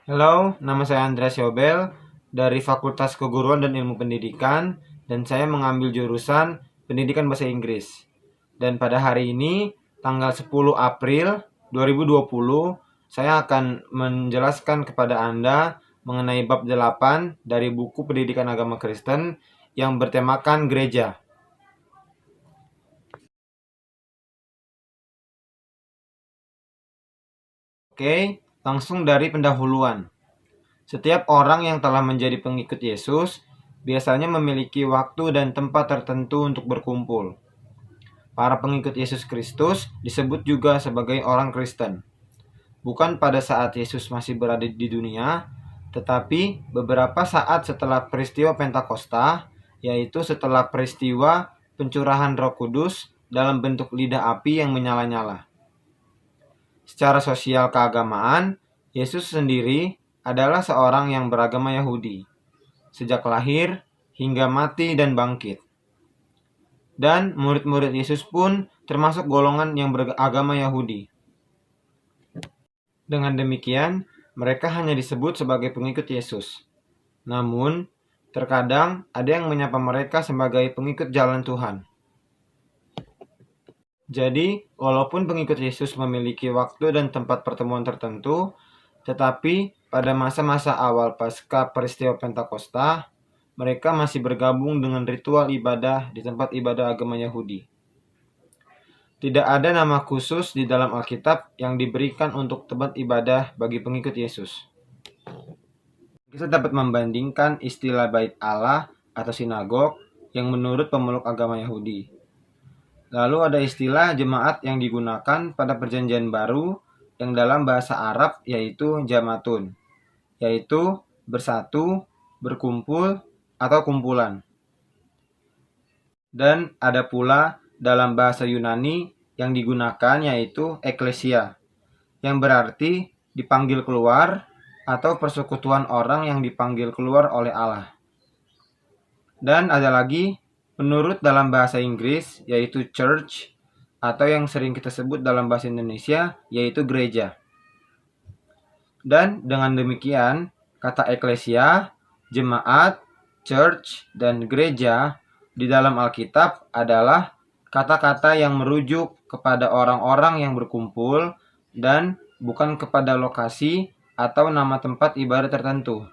Halo, nama saya Andreas Yobel dari Fakultas Keguruan dan Ilmu Pendidikan dan saya mengambil jurusan Pendidikan Bahasa Inggris. Dan pada hari ini, tanggal 10 April 2020, saya akan menjelaskan kepada Anda mengenai bab 8 dari buku Pendidikan Agama Kristen yang bertemakan gereja. Oke, langsung dari pendahuluan. Setiap orang yang telah menjadi pengikut Yesus biasanya memiliki waktu dan tempat tertentu untuk berkumpul. Para pengikut Yesus Kristus disebut juga sebagai orang Kristen. Bukan pada saat Yesus masih berada di dunia, tetapi beberapa saat setelah peristiwa Pentakosta, yaitu setelah peristiwa pencurahan Roh Kudus dalam bentuk lidah api yang menyala-nyala. Secara sosial keagamaan, Yesus sendiri adalah seorang yang beragama Yahudi, sejak lahir hingga mati dan bangkit. Dan murid-murid Yesus pun termasuk golongan yang beragama Yahudi. Dengan demikian, mereka hanya disebut sebagai pengikut Yesus. Namun, terkadang ada yang menyapa mereka sebagai pengikut jalan Tuhan. Jadi, walaupun pengikut Yesus memiliki waktu dan tempat pertemuan tertentu, tetapi pada masa-masa awal pasca peristiwa Pentakosta, mereka masih bergabung dengan ritual ibadah di tempat ibadah agama Yahudi. Tidak ada nama khusus di dalam Alkitab yang diberikan untuk tempat ibadah bagi pengikut Yesus. Kita dapat membandingkan istilah Bait Allah atau sinagog yang menurut pemeluk agama Yahudi. Lalu ada istilah jemaat yang digunakan pada Perjanjian Baru yang dalam bahasa Arab yaitu jamatun, yaitu bersatu, berkumpul, atau kumpulan. Dan ada pula dalam bahasa Yunani yang digunakan yaitu eklesia, yang berarti dipanggil keluar atau persekutuan orang yang dipanggil keluar oleh Allah. Dan ada lagi menurut dalam bahasa Inggris yaitu church, atau yang sering kita sebut dalam bahasa Indonesia yaitu gereja. Dan dengan demikian, kata eklesia, jemaat, church, dan gereja di dalam Alkitab adalah kata-kata yang merujuk kepada orang-orang yang berkumpul dan bukan kepada lokasi atau nama tempat ibadah tertentu.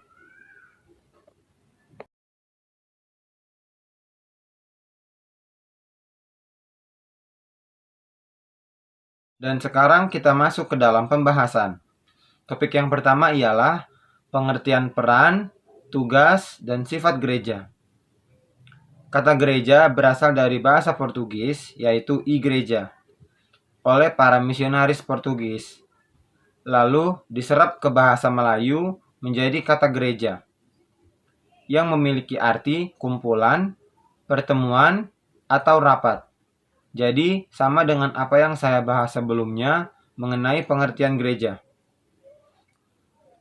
Dan sekarang kita masuk ke dalam pembahasan. Topik yang pertama ialah pengertian peran, tugas, dan sifat gereja. Kata gereja berasal dari bahasa Portugis, yaitu igreja, oleh para misionaris Portugis. Lalu diserap ke bahasa Melayu menjadi kata gereja, yang memiliki arti kumpulan, pertemuan, atau rapat. Jadi, sama dengan apa yang saya bahas sebelumnya mengenai pengertian gereja.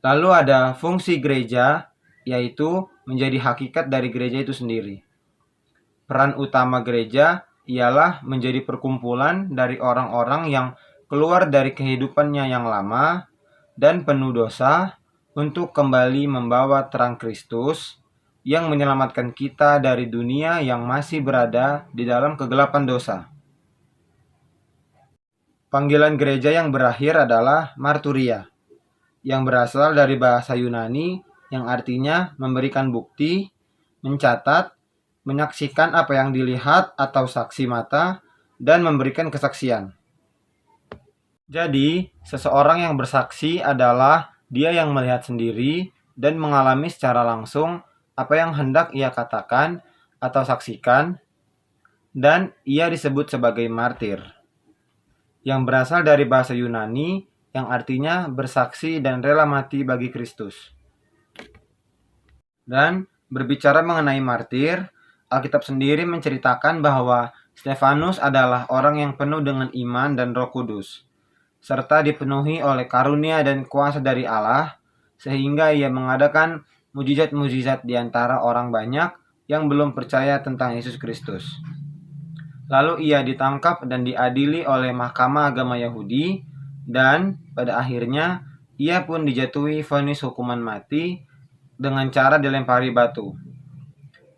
Lalu ada fungsi gereja, yaitu menjadi hakikat dari gereja itu sendiri. Peran utama gereja ialah menjadi perkumpulan dari orang-orang yang keluar dari kehidupannya yang lama dan penuh dosa untuk kembali membawa terang Kristus yang menyelamatkan kita dari dunia yang masih berada di dalam kegelapan dosa. Panggilan gereja yang berakhir adalah marturia, yang berasal dari bahasa Yunani yang artinya memberikan bukti, mencatat, menyaksikan apa yang dilihat atau saksi mata, dan memberikan kesaksian. Jadi, seseorang yang bersaksi adalah dia yang melihat sendiri dan mengalami secara langsung apa yang hendak ia katakan atau saksikan, dan ia disebut sebagai martir, yang berasal dari bahasa Yunani yang artinya bersaksi dan rela mati bagi Kristus. Dan berbicara mengenai martir, Alkitab sendiri menceritakan bahwa Stefanus adalah orang yang penuh dengan iman dan Roh Kudus, serta dipenuhi oleh karunia dan kuasa dari Allah, sehingga ia mengadakan mujizat-mujizat di antara orang banyak yang belum percaya tentang Yesus Kristus. Lalu ia ditangkap dan diadili oleh Mahkamah Agama Yahudi, dan pada akhirnya ia pun dijatuhi vonis hukuman mati dengan cara dilempari batu.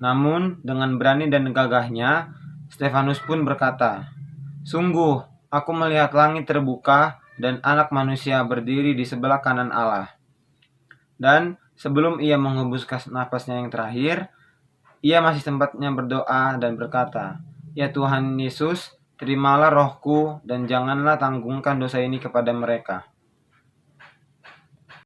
Namun dengan berani dan gagahnya, Stefanus pun berkata, "Sungguh, aku melihat langit terbuka dan Anak Manusia berdiri di sebelah kanan Allah." Dan sebelum ia menghembuskan napasnya yang terakhir, ia masih sempatnya berdoa dan berkata, "Ya Tuhan Yesus, terimalah rohku dan janganlah tanggungkan dosa ini kepada mereka."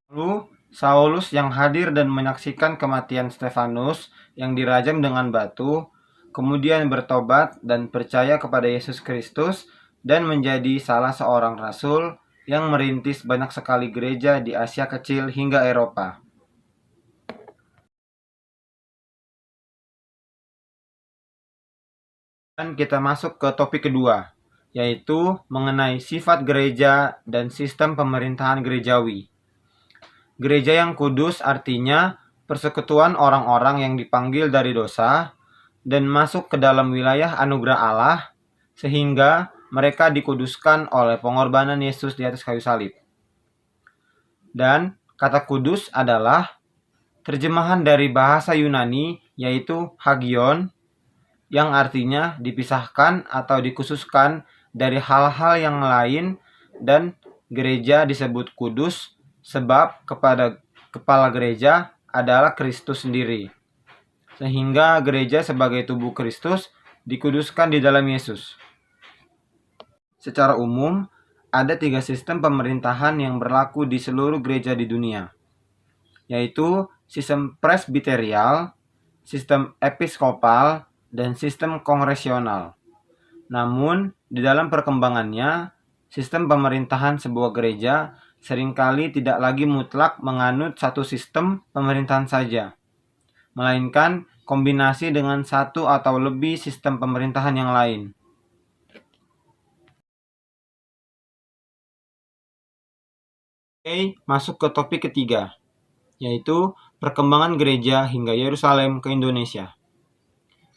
Lalu Saulus yang hadir dan menyaksikan kematian Stefanus yang dirajam dengan batu, kemudian bertobat dan percaya kepada Yesus Kristus dan menjadi salah seorang rasul yang merintis banyak sekali gereja di Asia Kecil hingga Eropa. Dan kita masuk ke topik kedua, yaitu mengenai sifat gereja dan sistem pemerintahan gerejawi. Gereja yang kudus artinya persekutuan orang-orang yang dipanggil dari dosa dan masuk ke dalam wilayah anugerah Allah sehingga mereka dikuduskan oleh pengorbanan Yesus di atas kayu salib. Dan kata kudus adalah terjemahan dari bahasa Yunani yaitu hagion yang artinya dipisahkan atau dikhususkan dari hal-hal yang lain, dan gereja disebut kudus sebab kepada kepala gereja adalah Kristus sendiri. Sehingga gereja sebagai tubuh Kristus dikuduskan di dalam Yesus. Secara umum, ada 3 sistem pemerintahan yang berlaku di seluruh gereja di dunia, yaitu sistem presbiterial, sistem episkopal, dan sistem kongresional. Namun, di dalam perkembangannya, sistem pemerintahan sebuah gereja seringkali tidak lagi mutlak menganut satu sistem pemerintahan saja, melainkan kombinasi dengan satu atau lebih sistem pemerintahan yang lain. Oke, masuk ke topik ketiga, yaitu perkembangan gereja hingga Yerusalem ke Indonesia.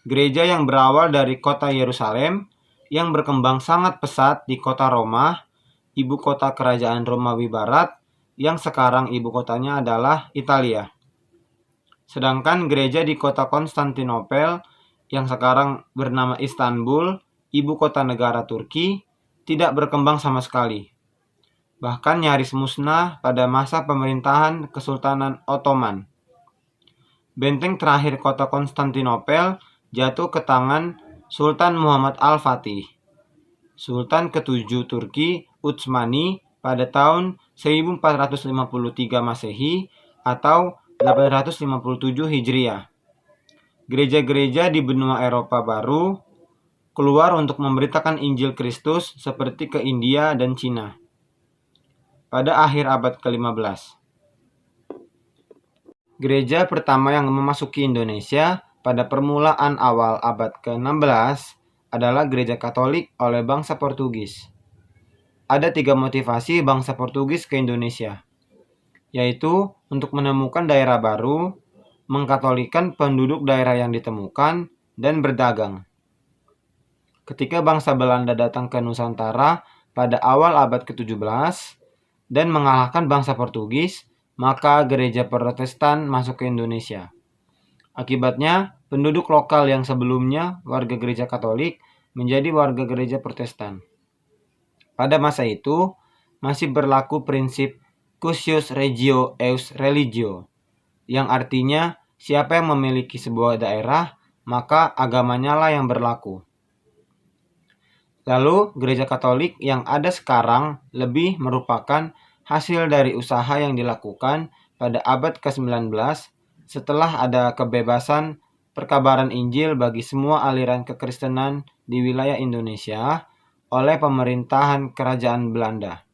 Gereja yang berawal dari kota Yerusalem, yang berkembang sangat pesat di kota Roma, ibu kota kerajaan Romawi Barat, yang sekarang ibu kotanya adalah Italia. Sedangkan gereja di kota Konstantinopel, yang sekarang bernama Istanbul, ibu kota negara Turki, tidak berkembang sama sekali. Bahkan nyaris musnah pada masa pemerintahan Kesultanan Ottoman. Benteng terakhir kota Konstantinopel jatuh ke tangan Sultan Muhammad Al-Fatih, Sultan ke-7 Turki Utsmani pada tahun 1453 Masehi atau 857 Hijriah. Gereja-gereja di benua Eropa baru keluar untuk memberitakan Injil Kristus seperti ke India dan Cina pada akhir abad ke-15. Gereja pertama yang memasuki Indonesia pada permulaan awal abad ke-16 adalah gereja Katolik oleh bangsa Portugis. Ada 3 motivasi bangsa Portugis ke Indonesia, yaitu untuk menemukan daerah baru, mengkatolikan penduduk daerah yang ditemukan, dan berdagang. Ketika bangsa Belanda datang ke Nusantara pada awal abad ke-17 dan mengalahkan bangsa Portugis, maka gereja Protestan masuk ke Indonesia. Akibatnya, penduduk lokal yang sebelumnya warga gereja Katolik menjadi warga gereja Protestan. Pada masa itu, masih berlaku prinsip cuius regio eus religio, yang artinya siapa yang memiliki sebuah daerah, maka agamanya lah yang berlaku. Lalu, gereja Katolik yang ada sekarang lebih merupakan hasil dari usaha yang dilakukan pada abad ke-19 setelah ada kebebasan perkabaran Injil bagi semua aliran kekristenan di wilayah Indonesia oleh pemerintahan Kerajaan Belanda.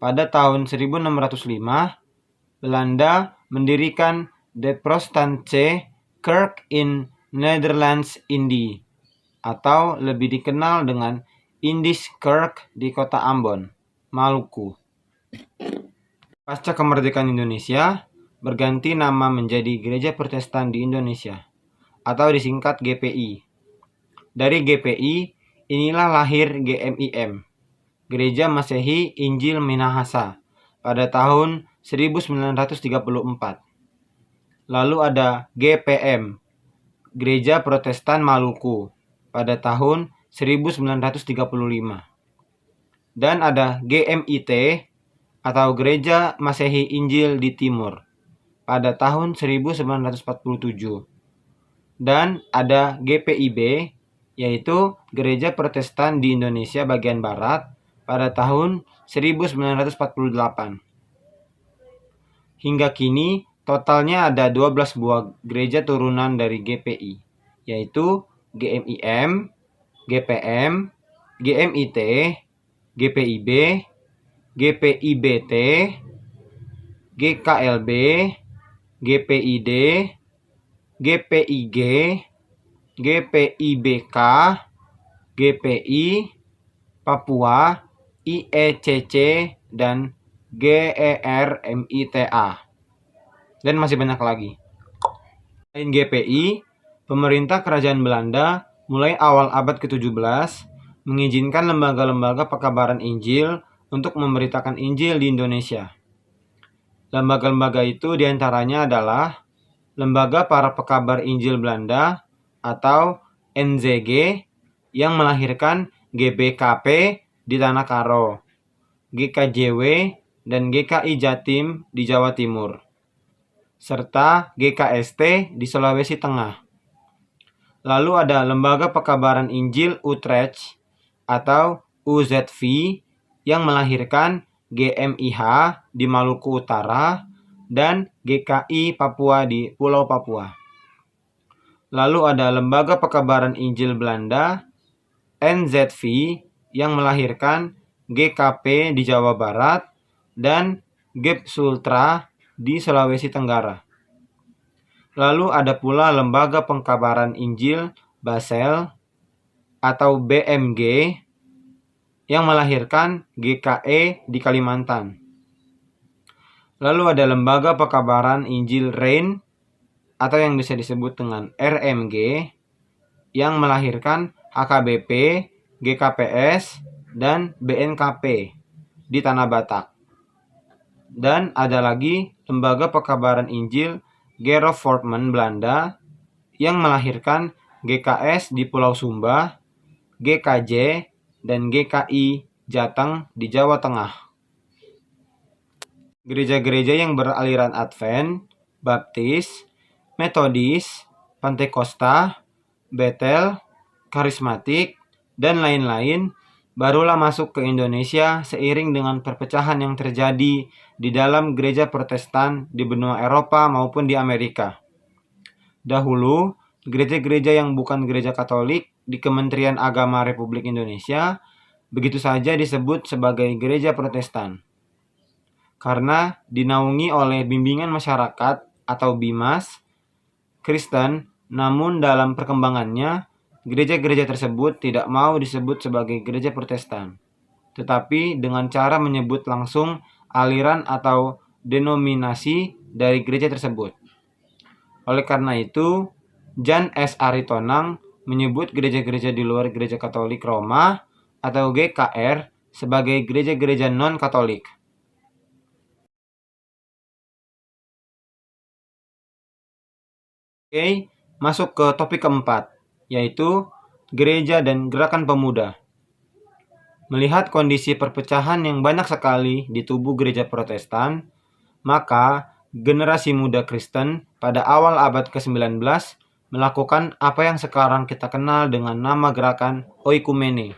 Pada tahun 1605, Belanda mendirikan De Protestantse Kerk in Nederlands Indie, atau lebih dikenal dengan Indisch Kerk di kota Ambon, Maluku. Pasca kemerdekaan Indonesia, berganti nama menjadi Gereja Protestan di Indonesia, atau disingkat GPI. Dari GPI, inilah lahir GMIM, Gereja Masehi Injil Minahasa, pada tahun 1934. Lalu ada GPM, Gereja Protestan Maluku, pada tahun 1935. Dan ada GMIT atau Gereja Masehi Injil di Timur pada tahun 1947. Dan ada GPIB, yaitu Gereja Protestan di Indonesia bagian Barat pada tahun 1948. Hingga kini totalnya ada 12 buah gereja turunan dari GPI, yaitu GMIM, GPM, GMIT, GPIB, GPIBT, GKLB, GPID, GPIG, GPIBK, GPI, Papua, IECC, dan GERMITA. Dan masih banyak lagi. Selain GPI, pemerintah Kerajaan Belanda mulai awal abad ke-17 mengizinkan lembaga-lembaga pekabaran Injil untuk memberitakan Injil di Indonesia. Lembaga-lembaga itu diantaranya adalah Lembaga Para Pekabar Injil Belanda atau NZG yang melahirkan GBKP di Tanah Karo, GKJW dan GKI Jatim di Jawa Timur, serta GKST di Sulawesi Tengah. Lalu ada Lembaga Pekabaran Injil Utrecht atau UZV yang melahirkan GMIH di Maluku Utara dan GKI Papua di Pulau Papua. Lalu ada Lembaga Pekabaran Injil Belanda NZV yang melahirkan GKP di Jawa Barat dan GEP Sultra di Sulawesi Tenggara. Lalu ada pula Lembaga Pengkabaran Injil Basel atau BMG yang melahirkan GKE di Kalimantan. Lalu ada Lembaga Pekabaran Injil Rain atau yang bisa disebut dengan RMG yang melahirkan HKBP, GKPS, dan BNKP di Tanah Batak. Dan ada lagi Lembaga Pekabaran Injil Gerolf Voortman Belanda yang melahirkan GKS di Pulau Sumba, GKJ, dan GKI Jateng di Jawa Tengah. Gereja-gereja yang beraliran Advent, Baptis, Metodis, Pantekosta, Betel, Karismatik, dan lain-lain barulah masuk ke Indonesia seiring dengan perpecahan yang terjadi di dalam gereja Protestan di benua Eropa maupun di Amerika. Dahulu, gereja-gereja yang bukan gereja Katolik di Kementerian Agama Republik Indonesia begitu saja disebut sebagai gereja Protestan, karena dinaungi oleh bimbingan masyarakat atau BIMAS Kristen, namun dalam perkembangannya, gereja-gereja tersebut tidak mau disebut sebagai gereja Protestan, tetapi dengan cara menyebut langsung aliran atau denominasi dari gereja tersebut. Oleh karena itu, Jan S. Aritonang menyebut gereja-gereja di luar gereja Katolik Roma atau GKR sebagai gereja-gereja non-Katolik. Oke, masuk ke topik keempat, yaitu gereja dan gerakan pemuda. Melihat kondisi perpecahan yang banyak sekali di tubuh gereja Protestan, maka generasi muda Kristen pada awal abad ke-19 melakukan apa yang sekarang kita kenal dengan nama gerakan oikumene.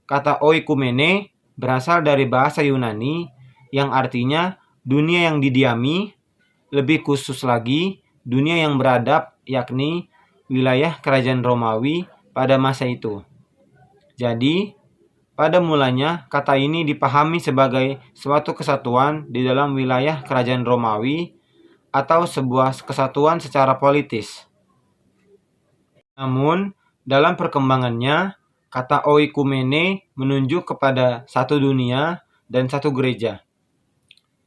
Kata oikumene berasal dari bahasa Yunani yang artinya dunia yang didiami, lebih khusus lagi dunia yang beradab, yakni wilayah kerajaan Romawi pada masa itu. Jadi, pada mulanya kata ini dipahami sebagai suatu kesatuan di dalam wilayah kerajaan Romawi atau sebuah kesatuan secara politis. Namun, dalam perkembangannya, kata oikumene menunjuk kepada satu dunia dan satu gereja.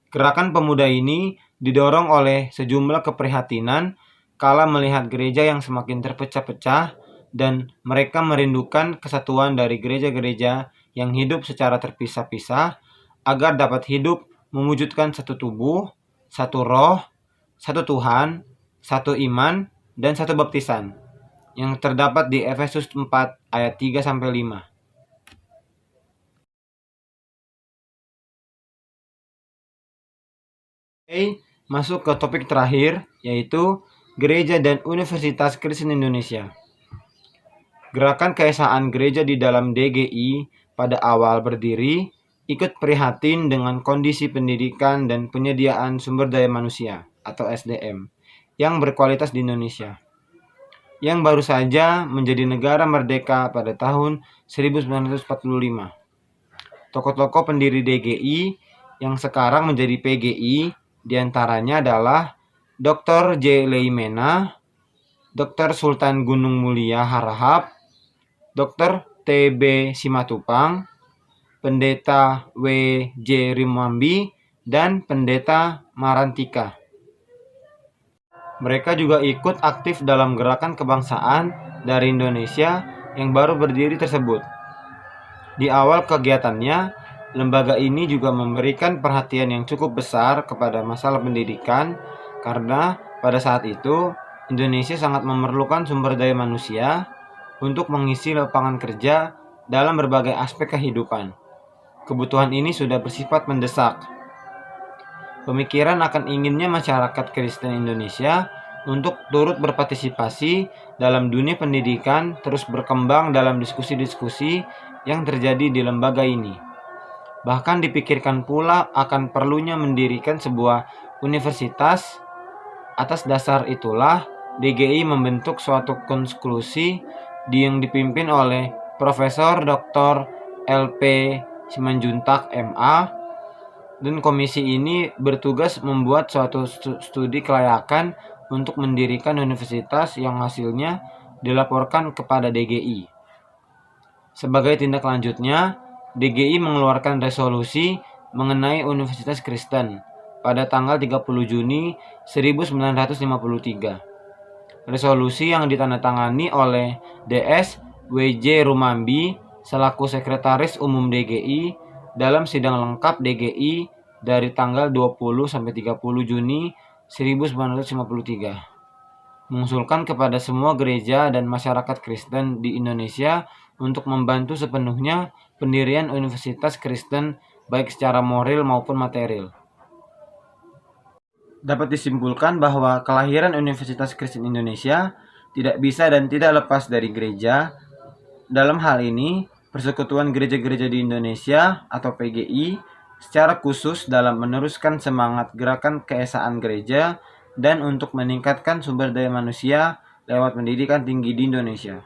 Gerakan pemuda ini didorong oleh sejumlah keprihatinan kala melihat gereja yang semakin terpecah-pecah dan mereka merindukan kesatuan dari gereja-gereja yang hidup secara terpisah-pisah agar dapat hidup mewujudkan satu tubuh, satu roh, satu Tuhan, satu iman, dan satu baptisan, yang terdapat di Efesus 4 ayat 3-5. Oke, masuk ke topik terakhir, yaitu Gereja dan Universitas Kristen Indonesia. Gerakan Keesaan Gereja di dalam DGI pada awal berdiri ikut prihatin dengan kondisi pendidikan dan penyediaan sumber daya manusia atau SDM yang berkualitas di Indonesia, yang baru saja menjadi negara merdeka pada tahun 1945. Tokoh-tokoh pendiri DGI yang sekarang menjadi PGI diantaranya adalah Dr. J. Leimena, Dr. Sultan Gunung Mulia Harahap, Dr. T.B. Simatupang, Pendeta W.J. Rimwambi, dan Pendeta Marantika. Mereka juga ikut aktif dalam gerakan kebangsaan dari Indonesia yang baru berdiri tersebut. Di awal kegiatannya, lembaga ini juga memberikan perhatian yang cukup besar kepada masalah pendidikan karena pada saat itu Indonesia sangat memerlukan sumber daya manusia untuk mengisi lapangan kerja dalam berbagai aspek kehidupan. Kebutuhan ini sudah bersifat mendesak. Pemikiran akan inginnya masyarakat Kristen Indonesia untuk turut berpartisipasi dalam dunia pendidikan terus berkembang dalam diskusi-diskusi yang terjadi di lembaga ini. Bahkan dipikirkan pula akan perlunya mendirikan sebuah universitas. Atas dasar itulah DGI membentuk suatu konsklusi yang dipimpin oleh Profesor Dr. LP Simanjuntak MA, dan komisi ini bertugas membuat suatu studi kelayakan untuk mendirikan universitas yang hasilnya dilaporkan kepada DGI. Sebagai tindak lanjutnya, DGI mengeluarkan resolusi mengenai Universitas Kristen pada tanggal 30 Juni 1953. Resolusi yang ditandatangani oleh DS W.J. Rumambi selaku Sekretaris Umum DGI dalam sidang lengkap DGI dari tanggal 20-30 Juni 1953, mengusulkan kepada semua gereja dan masyarakat Kristen di Indonesia untuk membantu sepenuhnya pendirian Universitas Kristen baik secara moral maupun material. Dapat disimpulkan bahwa kelahiran Universitas Kristen Indonesia tidak bisa dan tidak lepas dari gereja. Dalam hal ini, Persekutuan Gereja-Gereja di Indonesia atau PGI secara khusus dalam meneruskan semangat gerakan keesaan gereja dan untuk meningkatkan sumber daya manusia lewat pendidikan tinggi di Indonesia.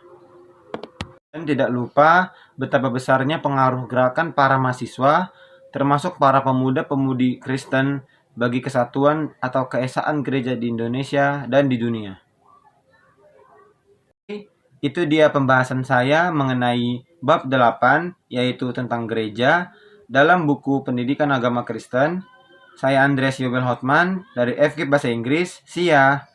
Dan tidak lupa betapa besarnya pengaruh gerakan para mahasiswa, termasuk para pemuda-pemudi Kristen bagi kesatuan atau keesaan gereja di Indonesia dan di dunia. Itu dia pembahasan saya mengenai bab 8, yaitu tentang gereja, dalam buku Pendidikan Agama Kristen. Saya Andreas Yobel Hotman dari FKIP Bahasa Inggris. See ya!